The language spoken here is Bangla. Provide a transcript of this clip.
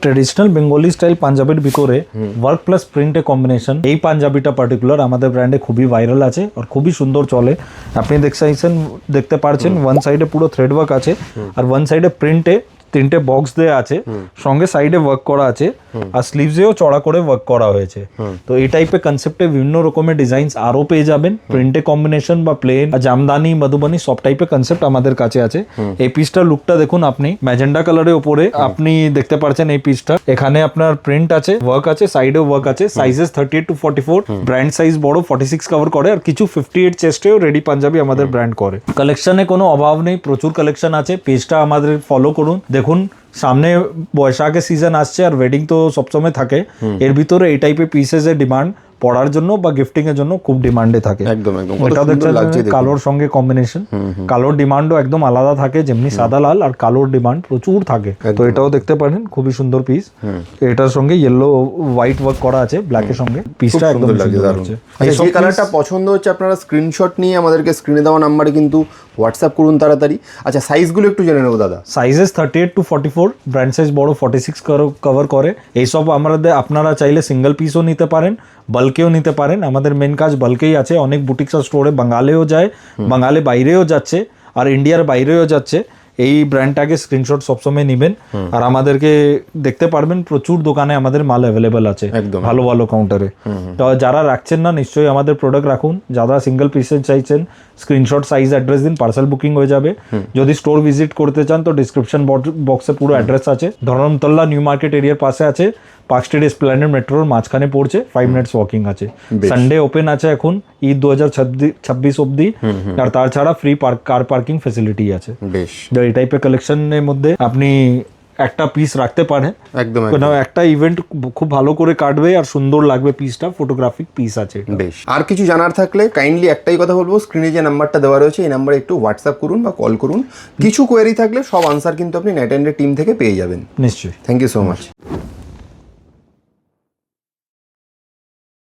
ট্রেডিশনাল বেঙ্গলি স্টাইল পাঞ্জাবির ভিতরে ওয়ার্ক প্লাস প্রিন্টে কম্বিনেশন, এই পাঞ্জাবিটা পার্টিকুলার আমাদের ব্র্যান্ডে খুবই ভাইরাল আছে আর খুবই সুন্দর চলে। আপনি দেখতে পারছেন ওয়ান সাইডে পুরো থ্রেড ওয়ার্ক আছে আর ওয়ান সাইডে প্রিন্টে 3টে বক্স দেয়া আছে, সঙ্গে সাইডে ওয়ার্ক করা আছে আর স্লিভসেও চড়া করে ওয়ার্ক করা হয়েছে। তো এই টাইপের কনসেপ্টে বিভিন্ন রকমের ডিজাইনস আরও পেয়ে যাবেন, প্রিন্টে কম্বিনেশন বা প্লেন, জামদানি, মধুবনী সব টাইপের কনসেপ্ট আমাদের কাছে আছে। এই পিসটার লুকটা দেখুন, আপনি ম্যাজেন্ডা কালারের উপরে আপনি দেখতে পাচ্ছেন এই পিসটা, এখানে আপনার প্রিন্ট আছে, ওয়ার্ক আছে, সাইডেও ওয়ার্ক আছে। সাইজেস 38 to 44, ব্র্যান্ড সাইজ বড় 46 কভার করে আর কিছু 58 চেস্টেও রেডি পাঞ্জাবি আমাদের ব্র্যান্ড করে। কালেকশনে কোনো অভাব নেই, প্রচুর কালেকশন আছে। পেজটা আমাদের ফলো করুন। দেখুন সামনে বৈশাখের সিজন আসছে আর ওয়েডিং তো সবসময় থাকে, এর ভিতরে এই টাইপের পিসেসের ডিমান্ড পড়ার জন্য বা গিফটিং এর জন্য খুব ডিমান্ডে থাকে। একদম একদম এটা দেখছেন কালোর সঙ্গে কম্বিনেশন, কালোর ডিমান্ডও একদম আলাদা থাকে, যেমনি সাদা লাল আর কালোর ডিমান্ড প্রচুর থাকে। তো এটাও দেখতে পারেন, খুবই সুন্দর পিস। এটার সঙ্গে ইয়েলো হোয়াইট ওয়ার্ক করা আছে ব্ল্যাকের সঙ্গে, পিসটা একদম সুন্দর লাগছে। যে কালারটা পছন্দ হচ্ছে আপনারা স্ক্রিনশট নিয়ে আমাদেরকে স্ক্রিনে দেওয়া নাম্বারে কিন্তু হোয়াটসঅ্যাপ করুন তাড়াতাড়ি। আচ্ছা, সাইজগুলো একটু জেনে নেবো দাদা। সাইজেস 38 to 44, ব্র্যান্ড সাইজ বড় 46 কভার করে। এইসব আপনারা চাইলে সিঙ্গেল পিসও নিতে পারেন, বাল্কেও নিতে পারেন। আমাদের মেন কাজ বাল্কেই আছে। অনেক বুটিক্স আর স্টোরে বাঙালেও যায়, বাঙালি বাইরেও যাচ্ছে আর ইন্ডিয়ার বাইরেও যাচ্ছে। এই ব্র্যান্ডটাকে স্ক্রিনশট সবসময় নেবেন আর আমাদেরকে দেখতে পারবেন প্রচুর দোকানে আমাদের মাল অ্যাভেলেবেল আছে, ভালো ভালো কাউন্টারে। তো যারা রাখছেন না নিশ্চয়ই আমাদের প্রোডাক্ট রাখুন। যারা সিঙ্গেল পিসের চাইছেন স্ক্রিনশট, সাইজ, অ্যাড্রেস দিন, পার্সেল বুকিং হয়ে যাবে। যদি স্টোর ভিজিট করতে চান তো ডিসক্রিপশন বক্সে পুরো অ্যাড্রেস আছে। ধরমতলা নিউ মার্কেট এরিয়ার পাশে আছে, পার্ক স্ট্রিট এসপ্ল্যানেড মেট্রোর মাঝখানে পড়ছে, 5 মিনিটস ওয়াকিং আছে। সানডে ওপেন আছে এখন ঈদ 2026 অব্দি, আর তাছাড়া ফ্রি কার পার্কিং ফেসিলিটি আছে। বেশ, এই টাইপের কালেকশনের মধ্যে আপনি একটা পিস রাখতে পারেন, একদম একটা ইভেন্ট খুব ভালো করে কাটবে আর সুন্দর লাগবে পিসটা, ফটোগ্রাফিক পিস আছে। বেশ, আর কিছু জানার থাকলে কাইন্ডলি একটাই কথা বলবো, স্ক্রিনে যে নাম্বারটা দেওয়া রয়েছে এই নাম্বারে একটু হোয়াটসঅ্যাপ করুন বা কল করুন। কিছু কোয়েরি থাকলে সব আনসার কিন্তু আপনি নেট এন্ডের টিম থেকে পেয়ে যাবেন। নিশ্চয়ই। Thank you so much.